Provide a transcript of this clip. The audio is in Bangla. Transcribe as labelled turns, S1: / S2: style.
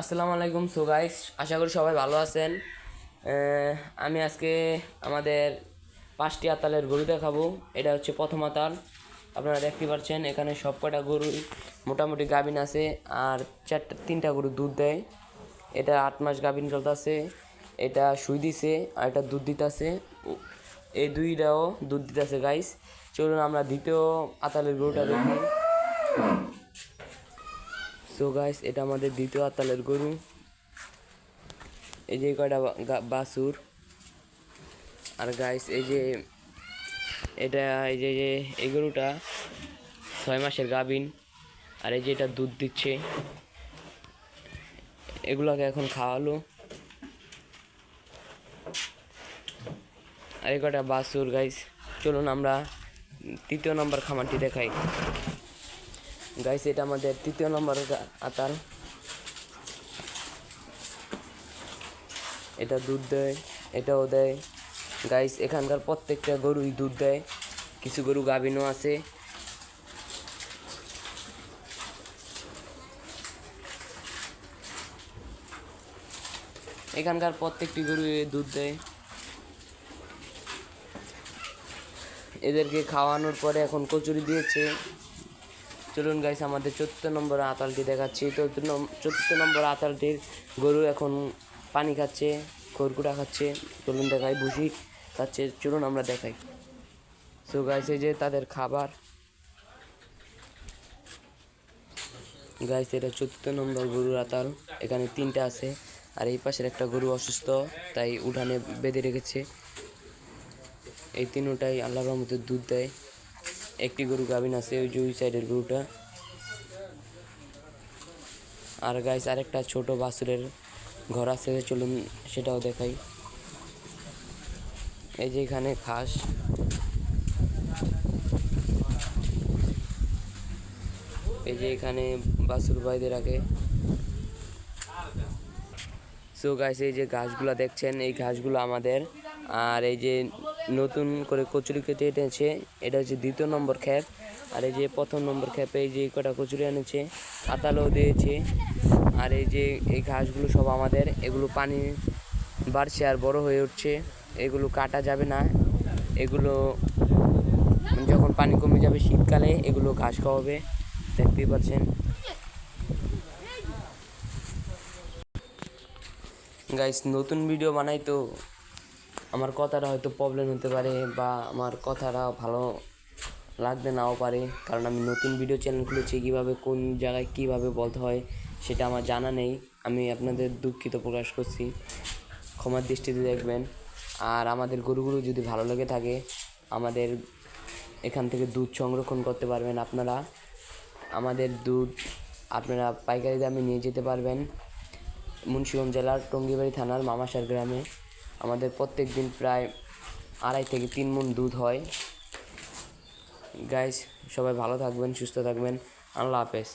S1: আসসালামু আলাইকুম। সো গাইস, আশা করি সবাই ভালো আছেন। আমি আজকে আমাদের 5টি আতালের গরু দেখাবো। এটা হচ্ছে প্রথম আতাল। আপনারা দেখতে পাচ্ছেন এখানে সব কটা গরু মোটামুটি গাভিন আছে, আর 3টা গরু দুধ দেয়। এটা 8 মাস গাভিন চলতেছে, এটা সুই দিছে আর এটা দুধ দিতেছে। এই দুইটাও দুধ দিতেছে গাইস। চলুন আমরা দ্বিতীয় আতালের গরুটা দেখি। সো গাইস, এটা আমাদের দ্বিতীয় আতালের গরু। এই যে কয়টা বাছুর। আর গাইস এই যে এটা এই যে এই গরুটা 6 মাসের গাভিন, আর এই যে এটা দুধ দিচ্ছে। এগুলোকে এখন খাওয়ালো। আর এই কয়টা বাছুর গাইস। চলুন আমরা তৃতীয় নম্বর খামারটি দেখাই। গাইস, এটা আমাদের তৃতীয় নম্বর আতাল। এটা দুধ দেয়, এটাও দেয়। গাইস, এখানকার প্রত্যেকটা গরুই দুধ দেয়, কিছু গরু গাভিনও আছে। এখানকার প্রত্যেকটি গরু দুধ দেয়। এদেরকে খাওয়ানোর পরে এখন কচুরি দিয়েছে। চলুন গাইস, আমাদের 4র্থ নম্বর আতালটি দেখাচ্ছি। তো 4র্থ নম্বর আতালটির গরু এখন পানি খাচ্ছে, খড়কুটা খাচ্ছে। চলুন দেখাই, ভুসি খাচ্ছে। চলুন আমরা দেখাই। সো গাইস, এই যে তাদের খাবার। গাইস, এটা 4র্থ নম্বর গরুর আতাল। এখানে 3টা আছে, আর এই পাশের একটা গরু অসুস্থ, তাই উঠানে বেঁধে রেখেছে। এই তিনটাই আল্লাহর রহমতে দুধ দেয়। একটি গরু গাভিন আছে, ওই যে ওই সাইডের গরুটা। আর গাইস, আরেকটা ছোট বাছুরের ঘর আছে, চলুন সেটাও দেখাই। এই যে এখানে ঘাস। এই যে এখানে বাছুর বাইদের রাখে। সো গাইস, এই যে ঘাসগুলো দেখছেন, এই ঘাসগুলো আমাদের। আর এই যে নতুন করে কচুরি কেটে এনেছে, এটা হচ্ছে 2য় নম্বর ক্ষেত। আর এই যে 1ম নম্বর ক্ষেপে এই যে কটা কচুরি এনেছে, আতালও দিয়েছে। আর এই যে এই ঘাসগুলো সব আমাদের। এগুলো পানি বাড়ছে আর বড় হয়ে উঠছে, এগুলো কাটা যাবে না। এগুলো যখন পানি কমে যাবে শীতকালে, এগুলো ঘাস খাওয়াবে। দেখতেই পাচ্ছেন গাইস। নতুন ভিডিও বানাই তো আমার কথাটা হয়তো প্রবলেম হতে পারে, বা আমার কথাটা ভালো লাগতে নাও পারে, কারণ আমি নতুন ভিডিও চ্যানেল খুলেছি। কীভাবে কোন জায়গায় কীভাবে বলতে হয় সেটা আমার জানা নেই। আমি আপনাদের দুঃখিত প্রকাশ করছি, ক্ষমার দৃষ্টিতে দেখবেন। আর আমাদের গরুগুলো যদি ভালো লেগে থাকে, আমাদের এখান থেকে দুধ সংরক্ষণ করতে পারবেন আপনারা। আমাদের দুধ আপনারা পাইকারি দামে নিয়ে যেতে পারবেন মুন্সিগঞ্জ জেলার টঙ্গিবাড়ি থানার মামাসার গ্রামে। আমাদের প্রত্যেক দিন প্রায় 2.5 থেকে 3 মণ দুধ হয়। গাইস, সবাই ভালো থাকবেন, সুস্থ থাকবেন। আল্লাহ হাফেজ।